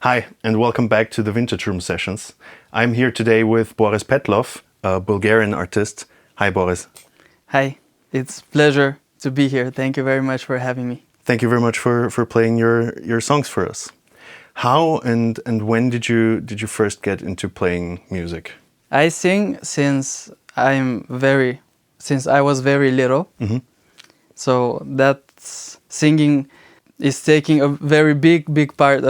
Hi, and welcome back to the Vintage Room Sessions. I'm here today with Boris Petlov, a Bulgarian artist. Hi, Boris. Hi, it's a pleasure to be here. Thank you very much for having me. Thank you very much for playing your songs for us. How and when did you first get into playing music? I sing since I was very little. Mm-hmm. So that's singing is taking a very big part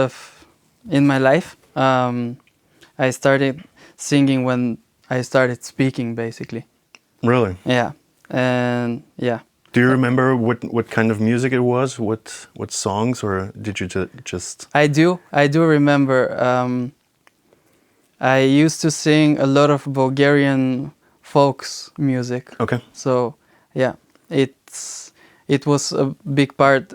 in my life. I started singing when I started speaking, basically. Really? Yeah, and yeah. Do you remember what kind of music it was? What songs, or did you just? I do remember. I used to sing a lot of Bulgarian folks music. Okay. So yeah, it was a big part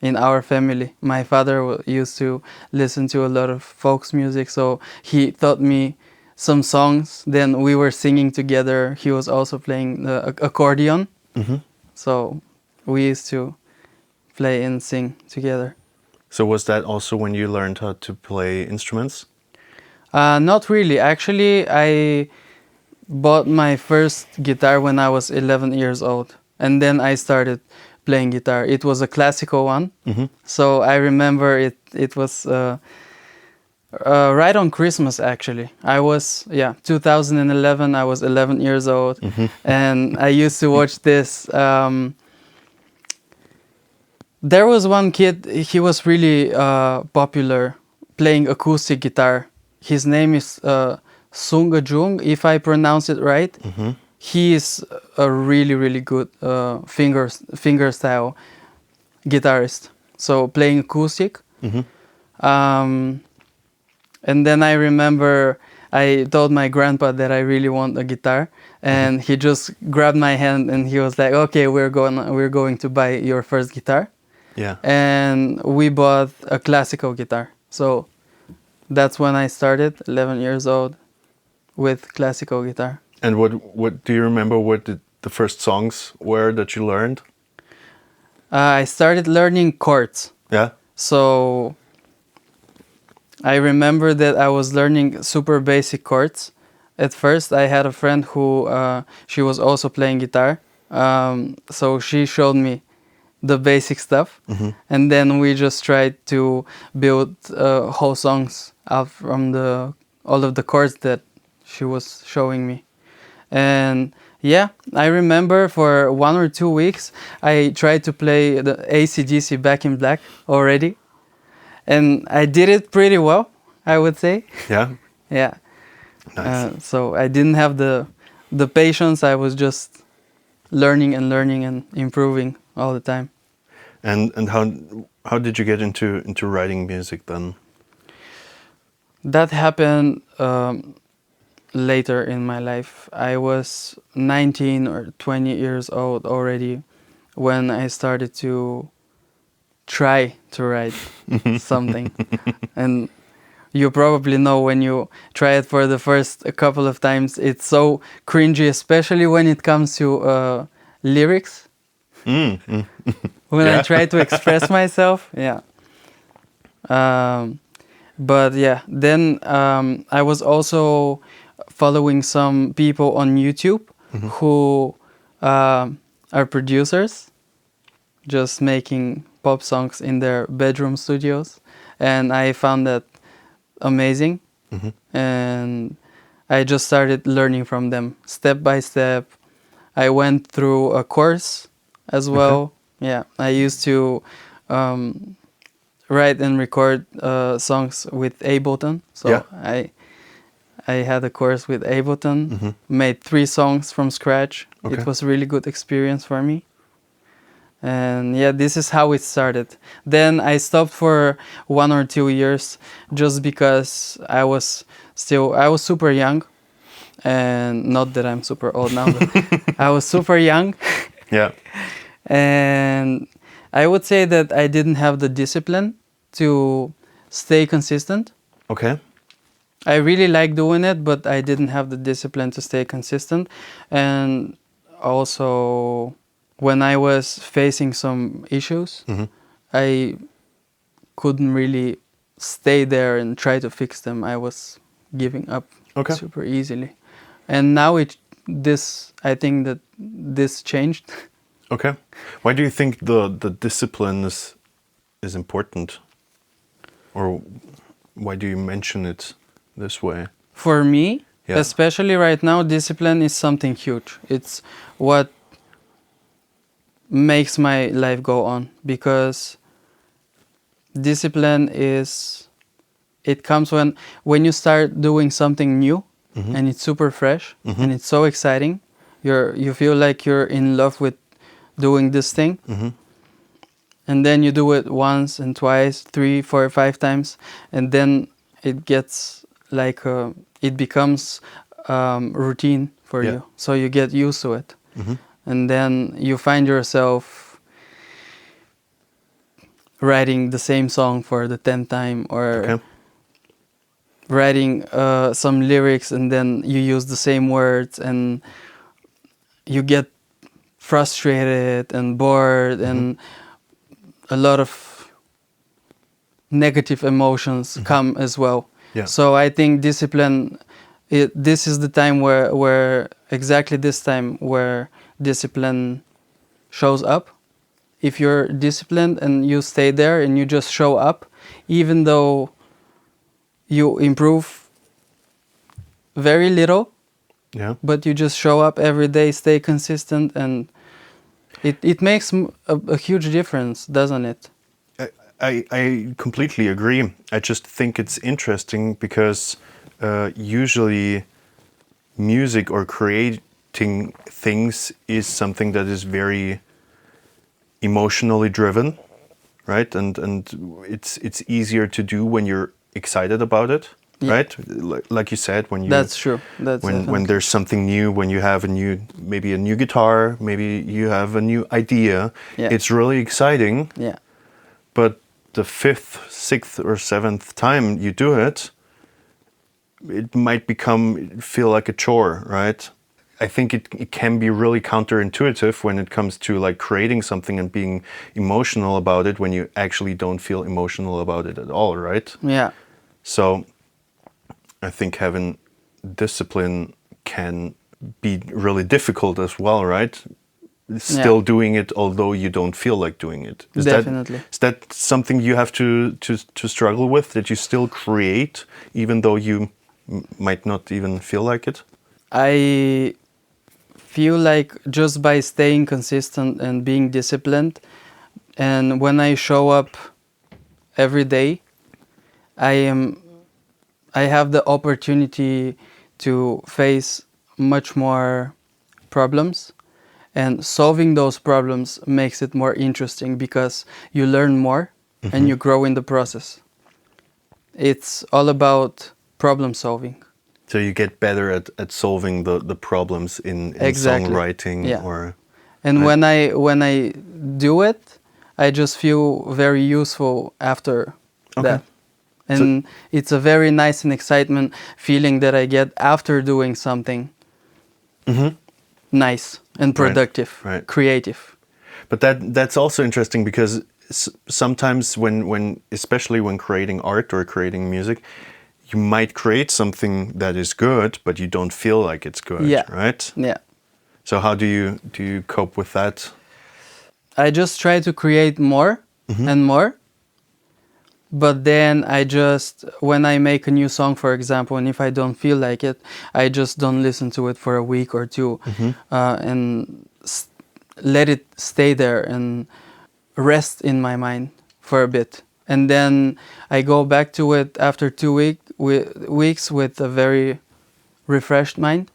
in our family. My father used to listen to a lot of folks music, so he taught me some songs. Then we were singing together. He was also playing the accordion. Mm-hmm. So we used to play and sing together. So was that also when you learned how to play instruments? Not really. Actually, I bought my first guitar when I was 11 years old. And then I started playing guitar. It was a classical one. Mm-hmm. So I remember it was right on Christmas, actually. 2011, I was 11 years old. Mm-hmm. And I used to watch this. There was one kid, he was really popular playing acoustic guitar. His name is Sungajung, if I pronounce it right. Mm-hmm. He is a really good finger style guitarist. So playing acoustic. Mm-hmm. And then I remember I told my grandpa that I really want a guitar, and he just grabbed my hand and he was like, "Okay, we're going to buy your first guitar." Yeah. And we bought a classical guitar. So that's when I started, 11 years old, with classical guitar. And what do you remember? What the first songs were that you learned? I started learning chords. Yeah. So I remember that I was learning super basic chords. At first, I had a friend who she was also playing guitar. So she showed me the basic stuff. Mm-hmm. And then we just tried to build whole songs out from all of the chords that she was showing me. And yeah, I remember for 1 or 2 weeks I tried to play the AC/DC Back in Black already, and I did it pretty well, I would say. Yeah. Yeah. Nice. So I didn't have the patience. I was just learning and improving all the time. And how did you get into writing music then? That happened later in my life. I was 19 or 20 years old already when I started to try to write something. And you probably know when you try it for the first couple of times, it's so cringy, especially when it comes to lyrics. When Yeah. I try to express myself, yeah. But yeah, then I was also following some people on YouTube who are producers, just making pop songs in their bedroom studios, and I found that amazing. And I just started learning from them step by step. I went through a course as well. Okay. Yeah, I used to write and record songs with Ableton. So Yeah. I had a course with Ableton, made 3 songs from scratch. Okay. It was a really good experience for me. And yeah, this is how it started. Then I stopped for 1 or 2 years just because I was super young. And not that I'm super old now, but I was super young. Yeah. And I would say that I didn't have the discipline to stay consistent. Okay. I really like doing it, but I didn't have the discipline to stay consistent. And also, when I was facing some issues, I couldn't really stay there and try to fix them, I was giving up super easily. And now I think that this changed. Okay. Why do you think the discipline is important? Or why do you mention it this way? For me, Yeah. especially right now, discipline is something huge. It's what makes my life go on, because discipline it comes when you start doing something new, and it's super fresh, and it's so exciting. You feel like you're in love with doing this thing, and then you do it once and twice, 3, 4, 5 times, and then it gets like it becomes routine for you. So you get used to it, and then you find yourself writing the same song for the 10th time, or writing some lyrics, and then you use the same words, and you get frustrated and bored, and a lot of negative emotions come as well. Yeah. So I think discipline, this is the time where exactly this time where discipline shows up. If you're disciplined and you stay there and you just show up, even though you improve very little, but you just show up every day, stay consistent, and it makes a huge difference, doesn't it? I completely agree. I just think it's interesting because usually music or creating things is something that is very emotionally driven, right? And it's easier to do when you're excited about it, right? Like you said, when you that's true. When there's something new, when you have maybe a new guitar, maybe you have a new idea, it's really exciting. Yeah. But the 5th, 6th, or 7th time you do it, it might feel like a chore, right? I think it can be really counterintuitive when it comes to like creating something and being emotional about it when you actually don't feel emotional about it at all, right? Yeah. So I think having discipline can be really difficult as well, right? Still doing it although you don't feel like doing it. Definitely. Is that something you have to struggle with, that you still create even though you might not even feel like it? I feel like just by staying consistent and being disciplined, and when I show up every day, I have the opportunity to face much more problems, and solving those problems makes it more interesting because you learn more and you grow in the process. It's all about problem solving. So you get better at solving the problems in songwriting, or and when I do it, I just feel very useful after that. And it's a very nice and excitement feeling that I get after doing something nice and productive, creative. But that's also interesting because sometimes when especially when creating art or creating music, you might create something that is good, but you don't feel like it's good, right? Yeah. So how do you cope with that? I just try to create more and more. But then when I make a new song, for example, and if I don't feel like it, I just don't listen to it for a week or two, and let it stay there and rest in my mind for a bit. And then I go back to it after 2 weeks with a very refreshed mind.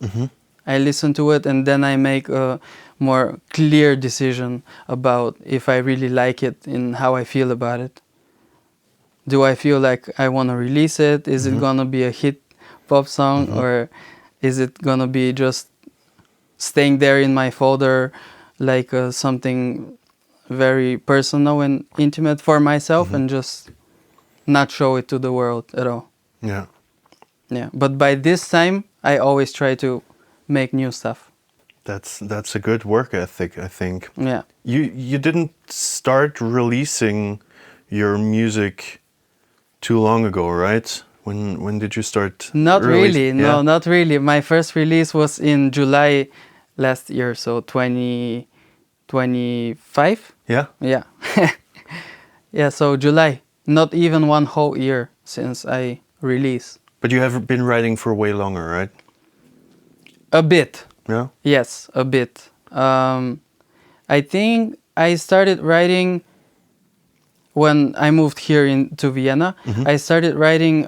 I listen to it, and then I make a more clear decision about if I really like it and how I feel about it. Do I feel like I want to release it? Is it gonna be a hit pop song, or is it gonna be just staying there in my folder like something very personal and intimate for myself, and just not show it to the world at all? Yeah. But by this time, I always try to make new stuff. That's a good work ethic, I think. Yeah. You didn't start releasing your music too long ago, right? When did you start? Not really. Yeah? No, not really. My first release was in July last year, so 2025. Yeah. Yeah. Yeah, so July. Not even one whole year since I released. But you have been writing for way longer, right? A bit. Yeah. Yes, a bit. I think I started writing when I moved here to Vienna. I started writing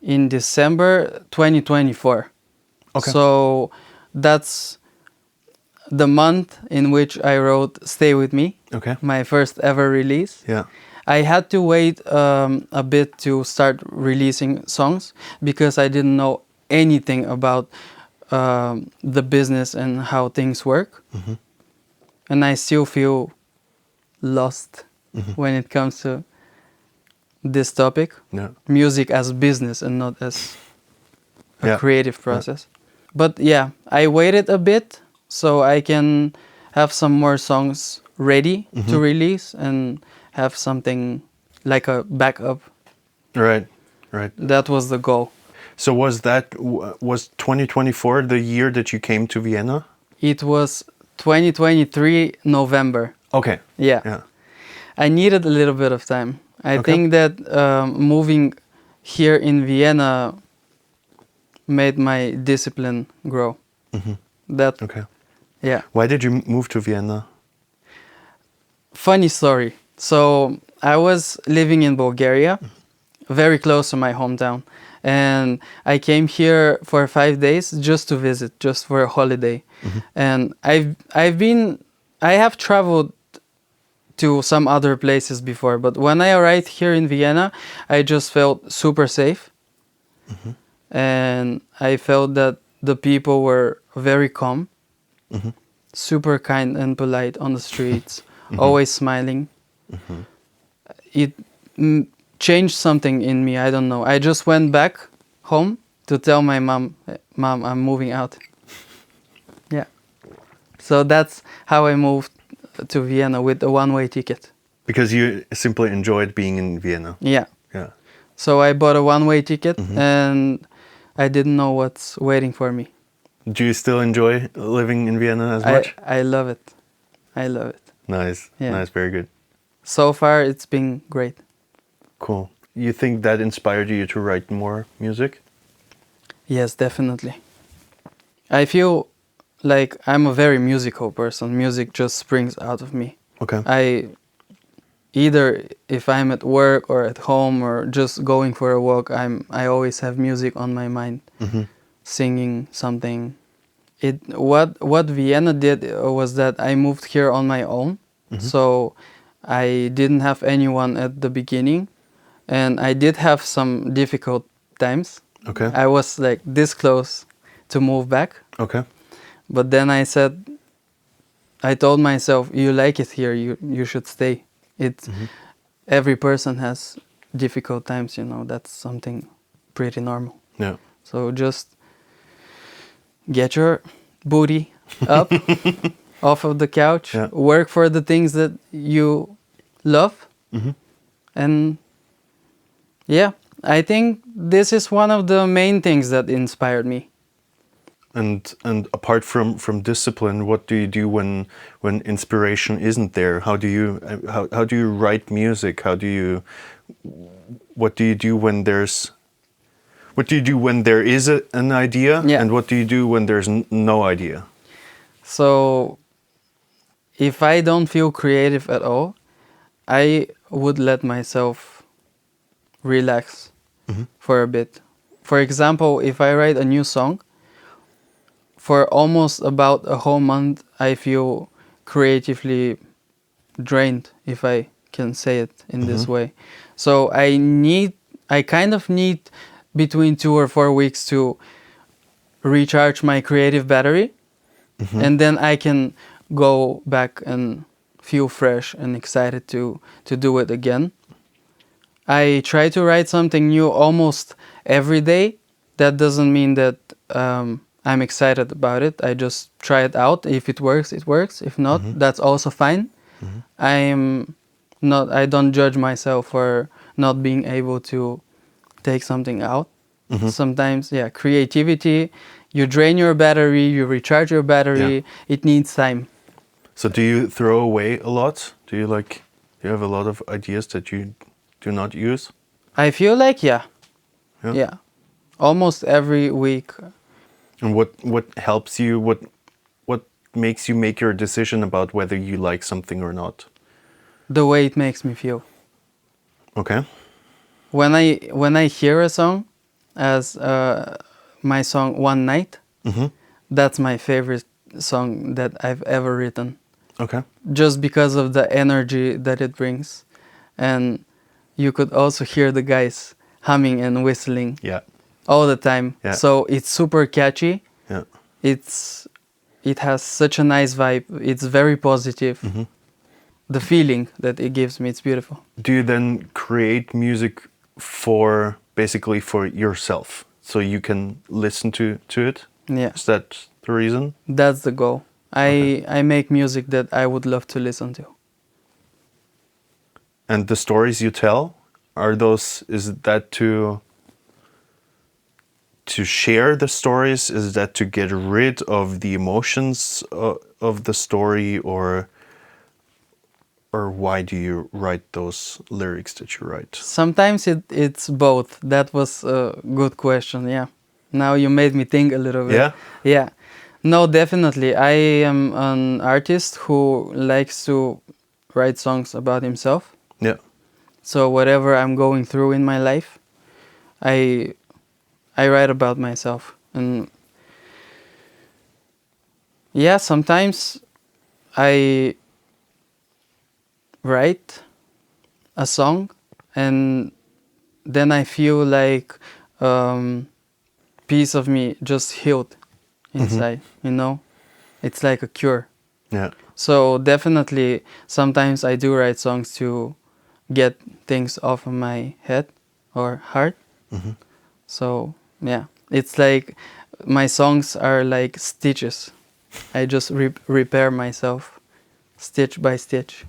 in December 2024. Okay. So that's the month in which I wrote Stay With Me, Okay. my first ever release. Yeah. I had to wait a bit to start releasing songs because I didn't know anything about the business and how things work. And I still feel lost when it comes to this topic. Yeah. Music as business and not as a Yeah. creative process. But yeah, I waited a bit so I can have some more songs ready to release and have something like a backup. Right. Right. That was the goal. So was 2024 the year that you came to Vienna? It was 2023 November. Okay. Yeah. Yeah. I needed a little bit of time. I Okay. think that moving here in Vienna made my discipline grow. That, Okay. yeah. Why did you move to Vienna? Funny story. So I was living in Bulgaria, very close to my hometown. And I came here for 5 days just to visit, just for a holiday. And I have traveled to some other places before, but when I arrived here in Vienna, I just felt super safe. And I felt that the people were very calm, super kind and polite on the streets, always smiling. It changed something in me, I don't know. I just went back home to tell my mom, I'm moving out. Yeah. So that's how I moved to Vienna with a one-way ticket. Because you simply enjoyed being in Vienna. Yeah. Yeah. So I bought a one-way ticket and I didn't know what's waiting for me. Do you still enjoy living in Vienna as much? I love it. I love it. Nice. Yeah. Nice. Very good. So far, it's been great. Cool. You think that inspired you to write more music? Yes, definitely. I feel like I'm a very musical person. Music just springs out of me. Okay. Either if I'm at work or at home or just going for a walk, I always have music on my mind, singing something. What Vienna did was that I moved here on my own, so I didn't have anyone at the beginning, and I did have some difficult times. Okay. I was like this close to move back. Okay. But then I told myself, you like it here, you should stay. Every person has difficult times, that's something pretty normal. Yeah. So just get your booty up off of the couch, work for the things that you love. And yeah, I think this is one of the main things that inspired me. And apart from discipline, what do you do when inspiration isn't there? How do you write music? What do you do when there is an idea? Yeah. And what do you do when there's no idea? So if I don't feel creative at all, I would let myself relax for a bit. For example, if I write a new song, for almost about a whole month, I feel creatively drained, if I can say it in this way. So I kind of need between 2 or 4 weeks to recharge my creative battery, and then I can go back and feel fresh and excited to do it again. I try to write something new almost every day. That doesn't mean that I'm excited about it. I just try it out. If it works, it works. If not, that's also fine. I don't judge myself for not being able to take something out. Sometimes, yeah, creativity, you drain your battery, you recharge your battery, it needs time. So do you throw away a lot? Do you have a lot of ideas that you do not use? I feel like, Yeah. yeah, almost every week. And what helps you? What makes you make your decision about whether you like something or not? The way it makes me feel. Okay. When I hear a song, as my song One Night, that's my favorite song that I've ever written. Okay. Just because of the energy that it brings. And you could also hear the guys humming and whistling Yeah. all the time. Yeah. So it's super catchy. Yeah. It has such a nice vibe. It's very positive. The feeling that it gives me, it's beautiful. Do you then create music basically for yourself, so you can listen to it? Yeah. Is that the reason? That's the goal. I make music that I would love to listen to. And the stories you tell, is that to share the stories? Is that to get rid of the emotions of the story, or why do you write those lyrics that you write? Sometimes it's both. That was a good question, yeah. Now you made me think a little bit. Yeah? Yeah. No, definitely. I am an artist who likes to write songs about himself. Yeah. So whatever I'm going through in my life, I write about myself. And yeah, sometimes I write a song and then I feel like piece of me just healed inside, you know? It's like a cure. Yeah. So definitely sometimes I do write songs to get things off of my head or heart. So yeah, it's like my songs are like stitches. I just repair myself stitch by stitch.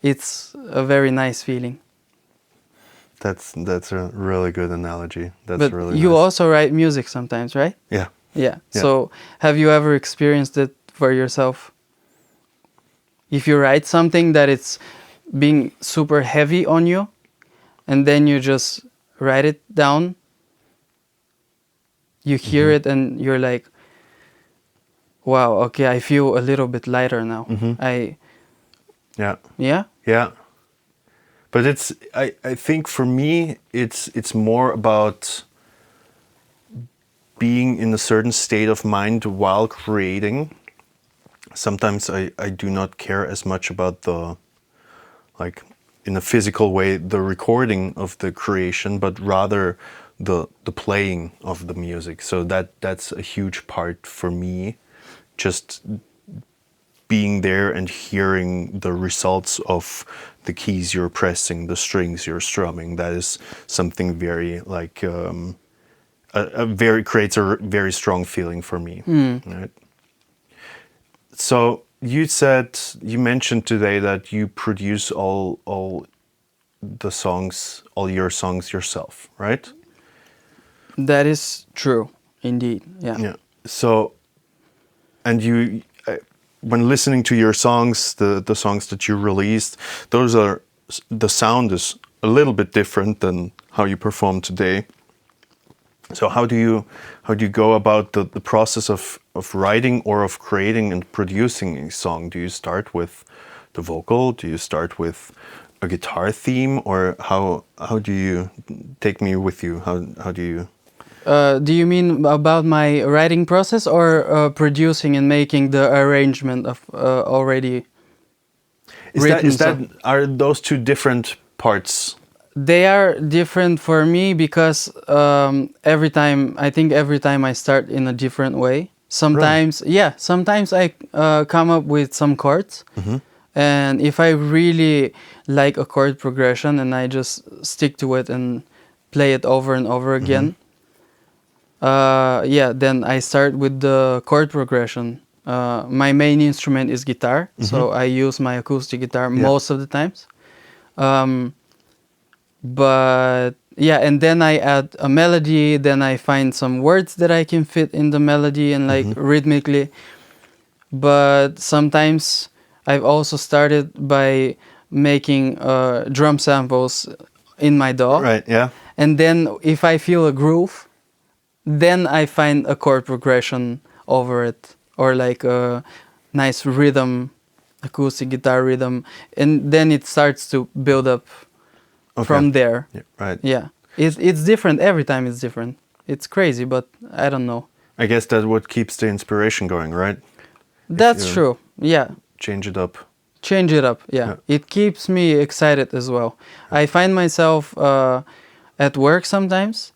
It's a very nice feeling. That's a really good analogy. That's But really you nice. also write music sometimes, right? Yeah. Yeah. Yeah. So have you ever experienced it for yourself? If you write something that it's being super heavy on you, and then you just write it down, you hear it and you're like, wow, okay, I feel a little bit lighter now. Yeah. Yeah? Yeah. But I think for me it's more about being in a certain state of mind while creating. Sometimes I do not care as much about in a physical way, the recording of the creation, but rather the playing of the music. So that's a huge part for me, just being there and hearing the results of the keys you're pressing, the strings you're strumming. That is something very creates a very strong feeling for me. Right? So you mentioned today that you produce all the songs, all your songs yourself, right? That is true, indeed. Yeah. Yeah. So, and when listening to your songs, the songs that you released, the sound is a little bit different than how you perform today. So how do you go about the process of writing or of creating and producing a song? Do you start with the vocal? Do you start with a guitar theme, or how do you take me with you? How do you? Do you mean about my writing process or producing and making the arrangement of already written songs? Are those two different parts? They are different for me because every time I start in a different way. Sometimes, sometimes I come up with some chords, and if I really like a chord progression and I just stick to it and play it over and over again, then I start with the chord progression. My main instrument is guitar, so I use my acoustic guitar most of the times. But yeah, and then I add a melody, then I find some words that I can fit in the melody and like rhythmically. But sometimes I've also started by making drum samples in my DAW. Right, yeah. And then if I feel a groove, then I find a chord progression over it, or like a nice rhythm, acoustic guitar rhythm, and then it starts to build up from there. Yeah, right. Yeah, it's different every time. It's different. It's crazy, but I don't know. I guess that's what keeps the inspiration going, right? That's you true. Yeah. Change it up. Change it up. Yeah. It keeps me excited as well. I find myself at work sometimes.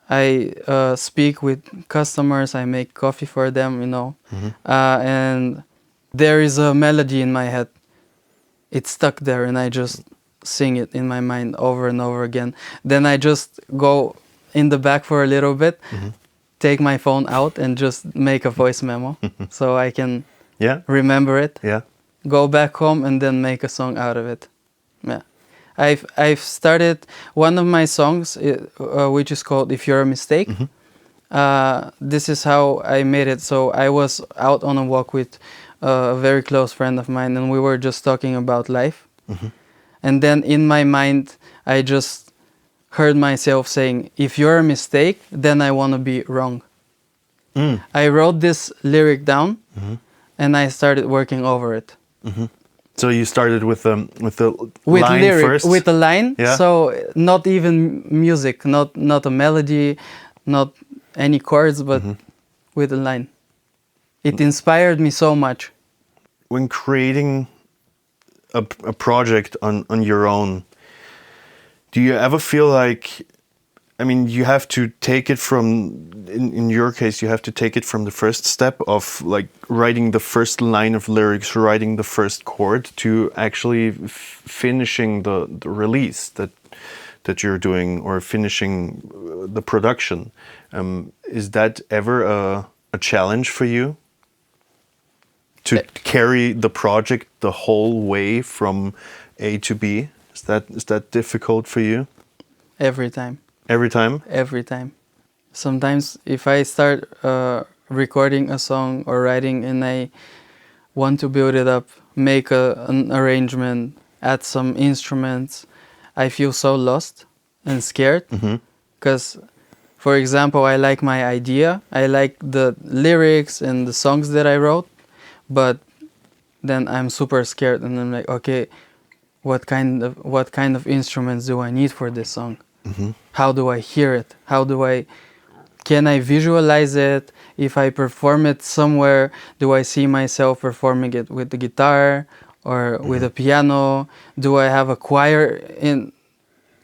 I speak with customers. I make coffee for them, you know, and there is a melody in my head. It's stuck there, and I just sing it in my mind over and over again. Then I just go in the back for a little bit, take my phone out, and just make a voice memo so I can remember it. Yeah. Go back home and then make a song out of it. Yeah. I've started one of my songs, which is called "If You're a Mistake." This is how I made it. So I was out on a walk with a very close friend of mine, and we were just talking about life. And then in my mind, I just heard myself saying, "If you're a mistake, then I want to be wrong." I wrote this lyric down, and I started working over it. So you started with the line lyric, first? with a line. Yeah. So not even music, not a melody, not any chords, but with a line. It inspired me so much. When creating a project on your own, do you ever feel like, I mean, you have to take it from, in your case, you have to take it from the first step of like writing the first line of lyrics, writing the first chord, to actually finishing the release that you're doing, or finishing the production. Is that ever a challenge for you? To carry the project the whole way from A to B? Is that difficult for you? Every time. Every time? Every time. Sometimes if I start recording a song or writing and I want to build it up, make an arrangement, add some instruments, I feel so lost and scared. Because, for example, I like my idea, I like the lyrics and the songs that I wrote, but then I'm super scared and I'm like, okay, what kind of instruments do I need for this song? How do I hear it? Can I visualize it? If I perform it somewhere, do I see myself performing it with the guitar or with a piano? Do I have a choir in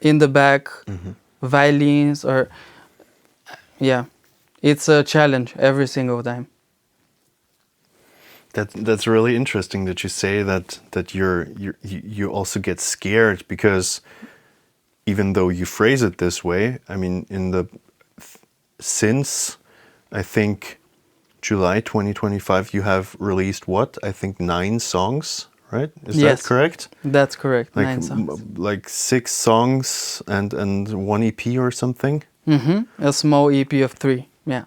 the back, violins, or yeah, it's a challenge every single time. That's really interesting that you say that you also get scared, because even though you phrase it this way, I mean, since I think July 2025, you have released what? I think 9 songs, right? Is that correct? That's correct. Like 9 songs. like 6 songs and 1 EP or something. A small EP of 3. Yeah.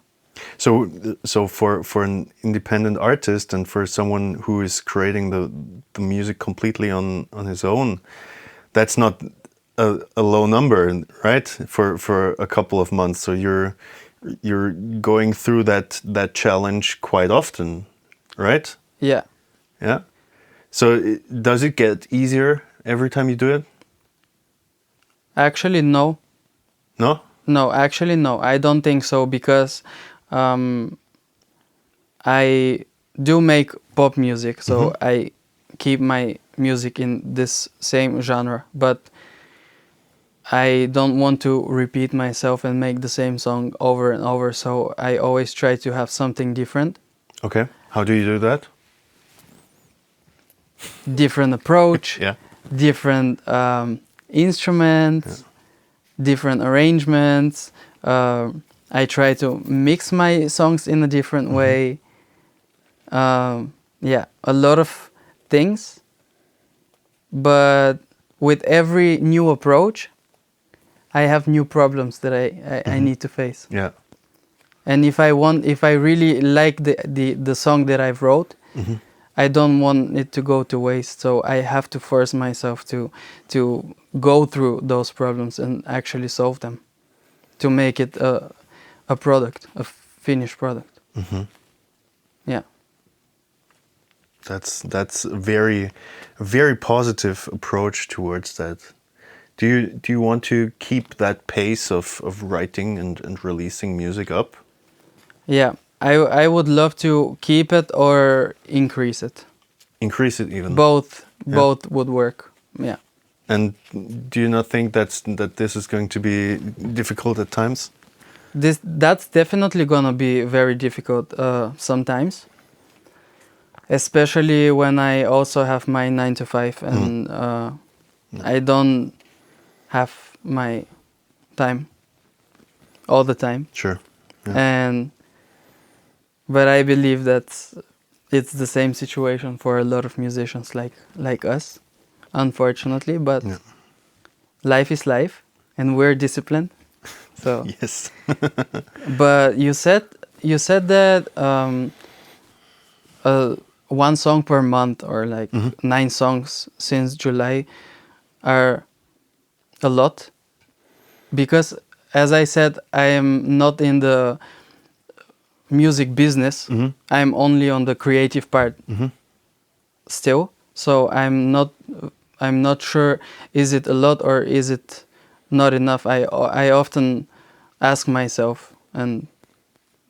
So for an independent artist and for someone who is creating the music completely on his own, that's not a low number, right? For a couple of months. So you're going through that challenge quite often, right? Yeah. Yeah. So does it get easier every time you do it? Actually, no. No? No, actually, no. I don't think so, because I do make pop music, so I keep my music in this same genre, but I don't want to repeat myself and make the same song over and over, so I always try to have something different. Okay. How do you do that? Different approach, Yeah. different instruments, different arrangements. I try to mix my songs in a different way. Yeah, a lot of things. But with every new approach, I have new problems that I need to face. Yeah. And if I really like the song that I've wrote, I don't want it to go to waste. So I have to force myself to go through those problems and actually solve them, to make it a product, a finished product. Yeah. That's a very positive approach towards that. Do you want to keep that pace of writing and releasing music up? Yeah, I would love to keep it or increase it. Increase it even. Both would work. Yeah. And do you not think that this is going to be difficult at times? That's definitely gonna be very difficult sometimes, especially when I also have my 9 to 5 and I don't have my time all the time. Sure. Yeah. But I believe that it's the same situation for a lot of musicians like us, unfortunately. But life is life, and we're disciplined. So Yes. but you said that one song per month, or like 9 songs since July, are a lot, because as I said, I am not in the music business. I'm only on the creative part still. So I'm not sure, is it a lot or is it not enough? I often ask myself and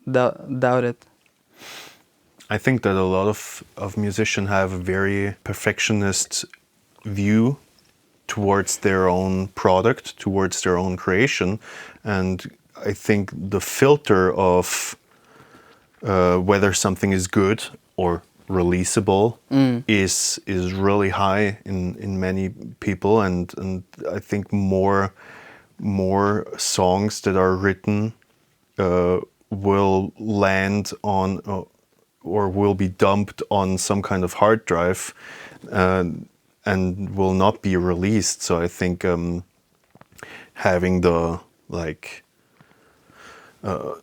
doubt it. I think that a lot of musicians have a very perfectionist view towards their own product, towards their own creation. And I think the filter of whether something is good or releasable is really high in many people, and I think more songs that are written will land on or will be dumped on some kind of hard drive and will not be released. So I think having the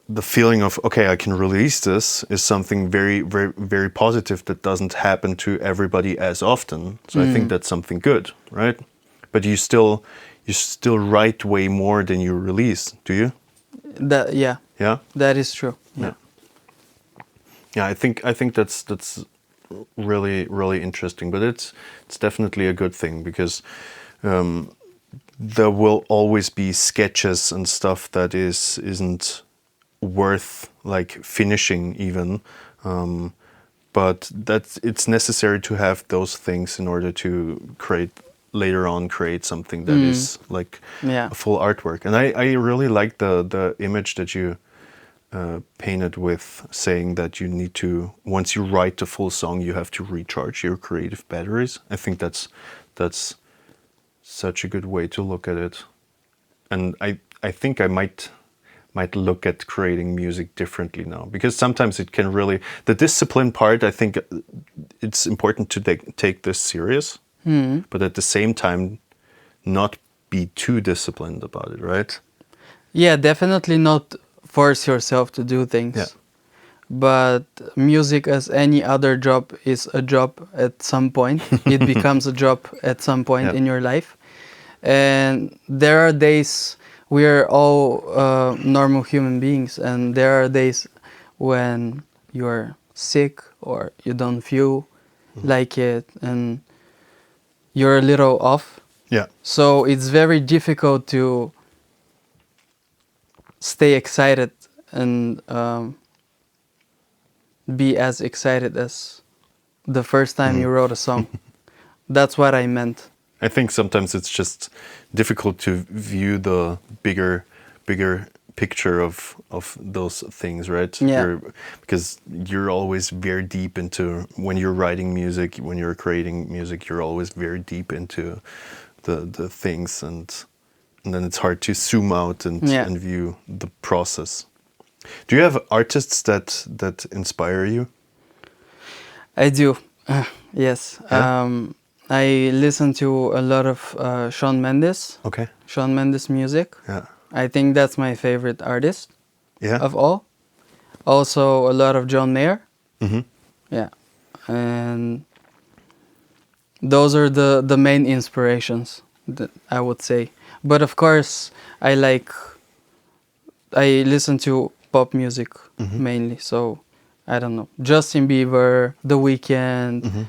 the feeling of, okay, I can release this, is something very, very, very positive that doesn't happen to everybody as often. So I think that's something good, right? But you still write way more than you release, do you? Yeah. Yeah. That is true. Yeah. Yeah, I think that's really, really interesting. But it's definitely a good thing, because there will always be sketches and stuff that isn't worth like finishing even, but it's necessary to have those things in order to later on create something that is like a full artwork. And I really like the image that you painted with saying that you need to, once you write the full song, you have to recharge your creative batteries. I think that's such a good way to look at it. And I think I might look at creating music differently now, because sometimes it can really, the discipline part, I think it's important to take this serious, but at the same time not be too disciplined about it, right? Yeah, definitely not force yourself to do things. Yeah. But music, as any other job, is a job at some point. It becomes a job at some point in your life. And there are days, we are all normal human beings, and there are days when you're sick or you don't feel like it and you're a little off. Yeah. So it's very difficult to stay excited and be as excited as the first time you wrote a song. That's what I meant. I think sometimes it's just difficult to view the bigger picture of those things, right? Yeah. Because you're always very deep into, when you're writing music, when you're creating music, you're always very deep into the things, and then it's hard to zoom out and view the process. Do you have artists that inspire you? I do. Yes. Yeah? I listen to a lot of Shawn Mendes. Okay. Shawn Mendes music. Yeah. I think that's my favorite artist Yeah. of all. Also a lot of John Mayr. Mm-hmm. Yeah. And those are the main inspirations that I would say. But of course, I listen to pop music mainly. So I don't know, Justin Bieber, The Weeknd. Mm-hmm.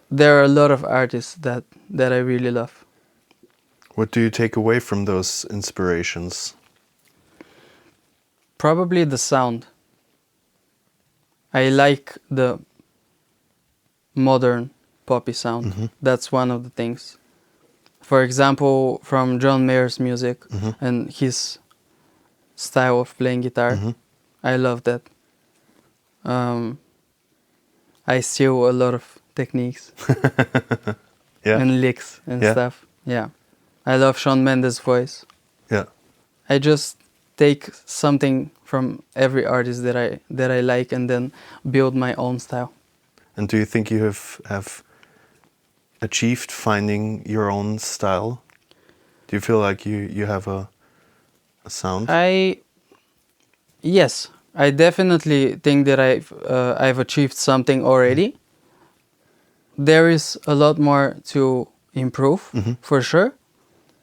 There are a lot of artists that I really love. What do you take away from those inspirations? Probably the sound. I like the modern poppy sound. Mm-hmm. That's one of the things. For example, from John Mayer's music Mm-hmm. and his style of playing guitar, Mm-hmm. I love that. I steal a lot of techniques Yeah. and licks and Yeah. stuff. Yeah. I love Shawn Mendes' voice. Yeah. I just take something from every artist that I like and then build my own style. And do you think you have achieved finding your own style? Do you feel like you have a sound? Yes, I definitely think that I've achieved something already. There is a lot more to improve, for sure,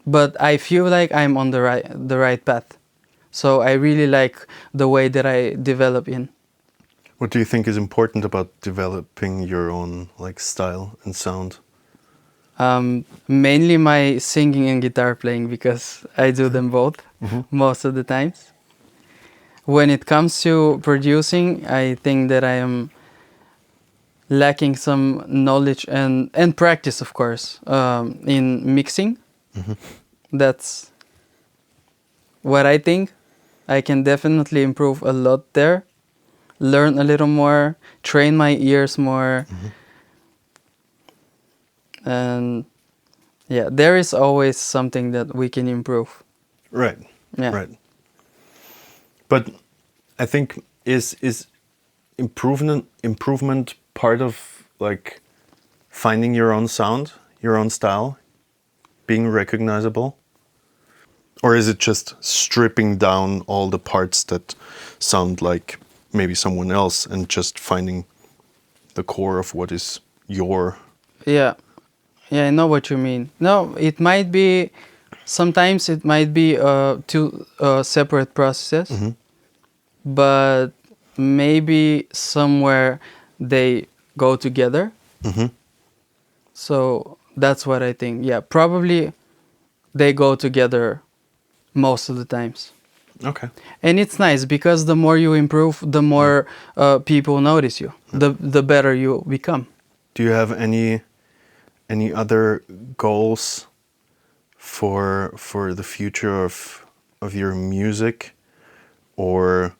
but I feel like I'm on the right path. So I really like the way that I develop in. What do you think is important about developing your own style and sound? Mainly my singing and guitar playing, because I do them both most of the times. When it comes to producing, I think that I am lacking some knowledge and practice, of course, in mixing. That's what I think. I can definitely improve a lot there, learn a little more, train my ears more. And yeah, there is always something that we can improve. Right. Yeah. Right. But I think is improvement part of finding your own sound, your own style, being recognizable? Or is it just stripping down all the parts that sound like maybe someone else and just finding the core of what is your... Yeah, I know what you mean. No, sometimes it might be two separate processes, but maybe somewhere they go together. So that's what I think. Yeah, probably they go together most of the times. Okay. And it's nice because the more you improve, the more people notice you, the better you become. Do you have any other goals for the future of your music or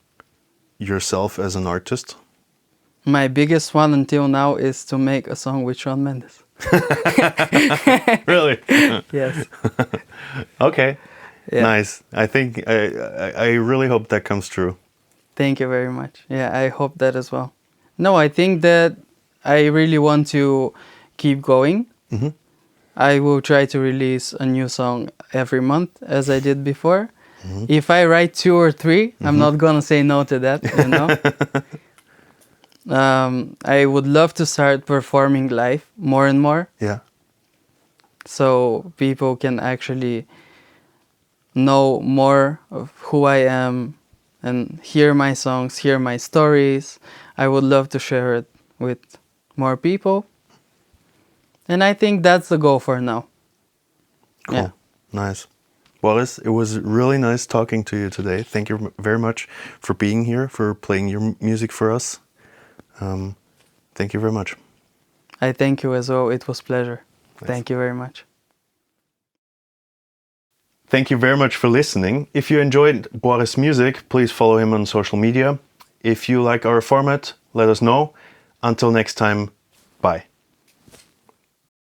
yourself as an artist? My biggest one until now is to make a song with Shawn Mendes. Really? Yes. Okay. Yeah. Nice. I think I really hope that comes true. Thank you very much. Yeah, I hope that as well. No, I think that I really want to keep going. I will try to release a new song every month as I did before. If I write 2 or 3, I'm not gonna say no to that, you know. I would love to start performing live more and more. Yeah. So people can actually know more of who I am and hear my songs, hear my stories. I would love to share it with more people. And I think that's the goal for now. Cool. Yeah. Nice. Boris, it was really nice talking to you today. Thank you very much for being here, for playing your music for us. Thank you very much. I thank you as well. It was a pleasure. Nice. Thank you very much. Thank you very much for listening. If you enjoyed Boris' music, please follow him on social media. If you like our format, let us know. Until next time, bye.